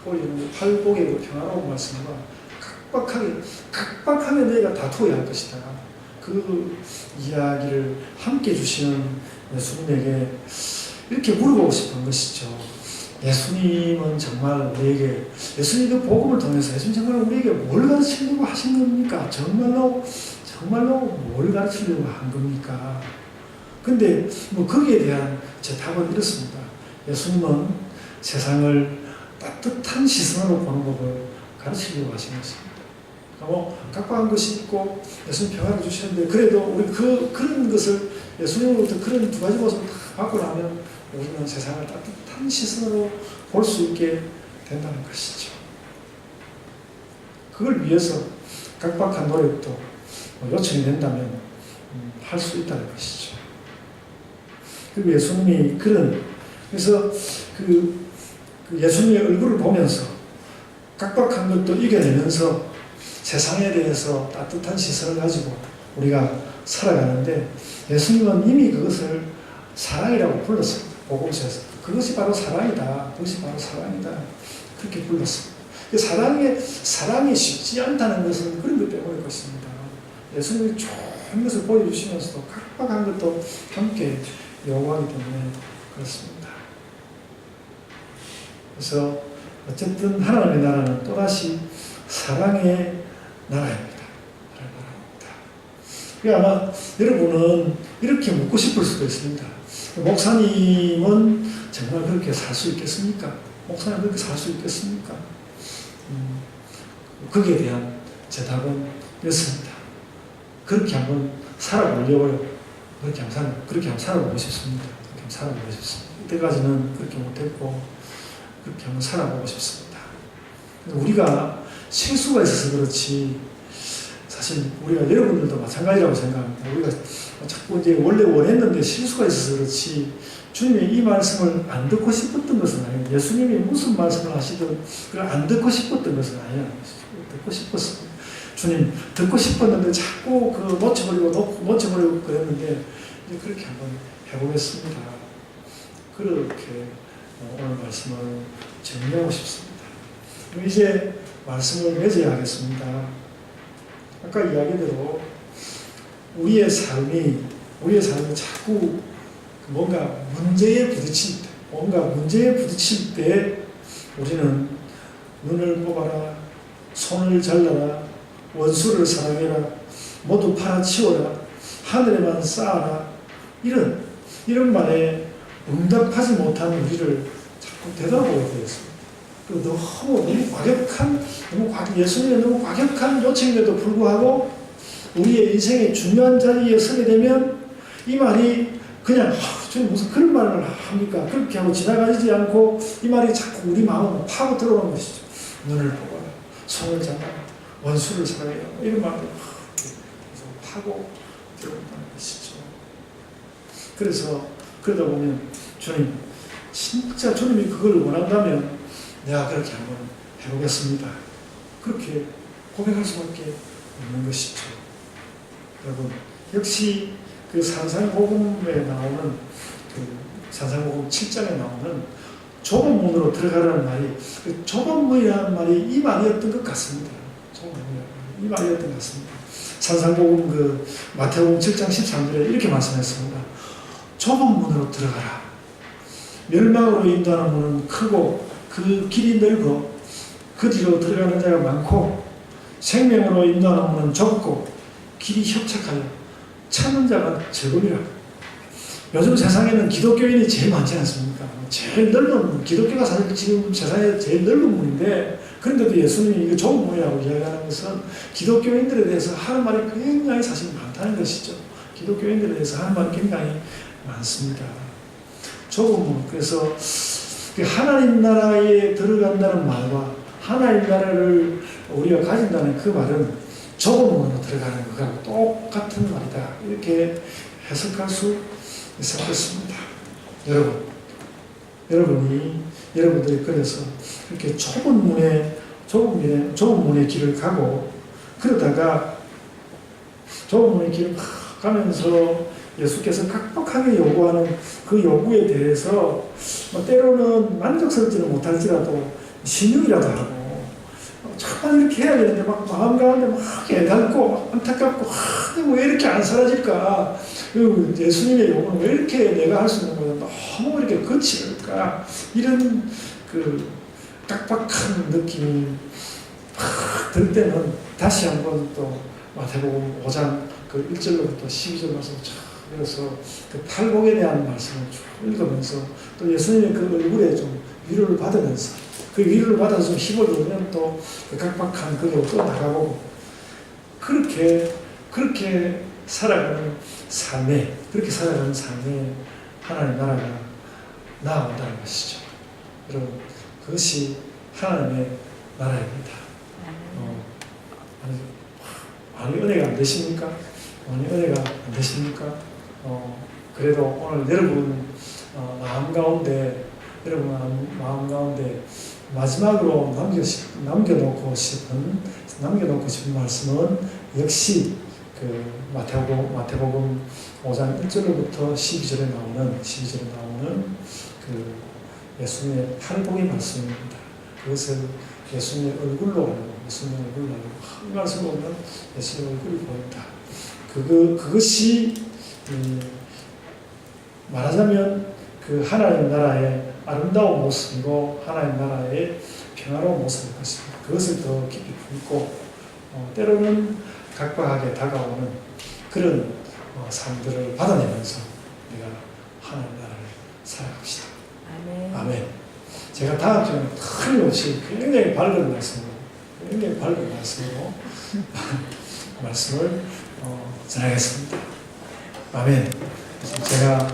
보이는 팔복의 그 평화로운 말씀과 각박하게 너희가 다투어야 할 것이다. 그 이야기를 함께 주시는 예수님에게 이렇게 물어보고 싶은 것이죠. 예수님은 정말 우리에게, 예수님 그 복음을 통해서 예수님 정말 우리에게 뭘 가르치려고 하신 겁니까? 정말로 뭘 가르치려고 한 겁니까? 근데 거기에 대한 제 답은 이렇습니다. 예수님은 세상을 따뜻한 시선으로 보는 법을 가르치려고 하신 것입니다. 각박한 것이 있고 예수님 평화를 주시는데, 그래도 우리 그런 것을 예수님으로부터 그런 두 가지 모습을 다 받고 나면 우리는 세상을 따뜻한 시선으로 볼 수 있게 된다는 것이죠. 그걸 위해서 각박한 노력도 요청이 된다면 할 수 있다는 것이죠. 그리고 예수님이 그래서 그 예수님의 얼굴을 보면서 각박한 것도 이겨내면서 세상에 대해서 따뜻한 시선을 가지고 우리가 살아가는데, 예수님은 이미 그것을 사랑이라고 불렀습니다. 복음서에서. 그것이 바로 사랑이다. 그것이 바로 사랑이다. 그렇게 불렀습니다. 사랑이 쉽지 않다는 것은 그런 것 때문일 것입니다. 예수님이 좋은 것을 보여주시면서도 각박한 것도 함께 요구하기 때문에 그렇습니다. 그래서 어쨌든 하나님의 나라는 또다시 사랑의 나라입니다. 아마 여러분은 이렇게 묻고 싶을 수도 있습니다. 목사님은 정말 그렇게 살 수 있겠습니까? 목사님 그렇게 살 수 있겠습니까? 거기에 대한 제 답은 이렇습니다. 그렇게 한번 살아보려고요. 그렇게 한번 살아보고 싶습니다. 그렇게 한번 살아보고 싶습니다. 이때까지는 그렇게 못했고, 그렇게 한번 살아보고 싶습니다. 우리가 실수가 있어서 그렇지, 사실 우리가 여러분들도 마찬가지라고 생각합니다. 우리가 자꾸 이제 원래 원했는데 실수가 있어서 그렇지, 주님의 이 말씀을 안 듣고 싶었던 것은 아니에요. 예수님이 무슨 말씀을 하시든 그걸 안 듣고 싶었던 것은 아니에요. 듣고 싶었습니다. 주님 듣고 싶었는데 자꾸 그 놓쳐버리고 그랬는데 이제 그렇게 한번 해보겠습니다. 그렇게 오늘 말씀을 정리하고 싶습니다. 그럼 이제 말씀을 맺어야 하겠습니다. 아까 이야기대로 우리의 삶이 자꾸 뭔가 문제에 부딪힐 때 우리는 눈을 뽑아라, 손을 잘라라, 원수를 사랑해라, 모두 팔아치워라, 하늘에만 쌓아라, 이런 말에 응답하지 못한 우리를 자꾸 되돌아보게 되었습니다. 그리고 예수님의 너무 과격한 요청임에도 불구하고 우리의 인생의 중요한 자리에 서게 되면 이 말이 그냥 주님 무슨 그런 말을 합니까? 그렇게 하고 지나가지 않고 이 말이 자꾸 우리 마음을 파고 들어오는 것이죠. 눈을 보거라, 손을 잡아라, 원수를 사랑해라, 이런 말을 파고 들어온다는 것이죠. 그래서 그러다 보면 주님, 진짜 주님이 그걸 원한다면 내가 그렇게 한번 해보겠습니다. 그렇게 고백할 수밖에 없는 것이죠. 여러분, 역시 그 산상복음에 나오는 산상복음 7장에 나오는 좁은 문으로 들어가라는 말이 좁은 문이라는 말이 이 말이었던 것 같습니다. 좁은 문이라는 이 말이었던 것 같습니다. 산상복음 마태복음 7장 13절에 이렇게 말씀했습니다. 좁은 문으로 들어가라. 멸망으로 인도하는 문은 크고 그 길이 넓어 그 뒤로 들어가는 자가 많고 생명으로 인도하는 문은 좁고 길이 협착하여 찾는 자가 적음이라. 요즘 세상에는 기독교인이 제일 많지 않습니까? 제일 넓은 문, 기독교가 사실 지금 세상에 제일 넓은 문인데 그런데도 예수님이 이거 좁은 문이라고 이야기하는 것은 기독교인들에 대해서 하는 말이 굉장히 사실 많다는 것이죠. 기독교인들에 대해서 하는 말이 굉장히 많습니다. 좁은 문, 그래서 하나님 나라에 들어간다는 말과 하나님 나라를 우리가 가진다는 그 말은 좁은 문으로 들어가는 것과 똑같은 말이다. 이렇게 해석할 수 있었습니다. 여러분들이 그래서 이렇게 좁은 문의 길을 가고 그러다가 좁은 문의 길을 가면서 예수께서 각박하게 요구하는 그 요구에 대해서 때로는 만족스럽지는 못할지라도 신용이라도 하고 정말 이렇게 해야 되는데 막 마음 가운데 막 애달고 막 안타깝고 왜 이렇게 안 사라질까? 예수님의 요구는 왜 이렇게 내가 할 수 있는 거는 너무 이렇게 거칠까? 이런 그 깍박한 느낌이 막 들 때는 다시 한번 또 마태복음 5장 그 1절로부터 12절 말씀 그래서 그 팔복에 대한 말씀을 쭉 읽으면서 또 예수님의 그 얼굴에 좀 위로를 받으면서 그 위로를 받아서 좀 힘을 얻으면 또 그 각박한 그로 또 나가보고 그렇게 살아가는 삶에 하나님 나라가 나아온다는 것이죠. 여러분, 그것이 하나님의 나라입니다. 많이 은혜가 안 되십니까? 그래도 오늘 여러분 마음 가운데 마지막으로 남겨놓고 싶은 말씀은 역시 그 마태복음 5장 1절로부터 12절에 나오는 그 예수님의 팔복의 말씀입니다. 그것을 예수님의 얼굴로 알고 이 말씀을 보면 예수님의 얼굴이 보인다. 그것이 말하자면 그 하나님 나라의 아름다운 모습이고 하나님 나라의 평화로운 모습일 것입니다. 그것을 더 깊이 품고 때로는 각박하게 다가오는 그런 삶들을 받아내면서 우리가 하나님 나라를 살아갑시다. 아멘. 제가 다음 주에는 틀림없이 굉장히 밝은 말씀으로 말씀을 전하겠습니다. 아멘. 제가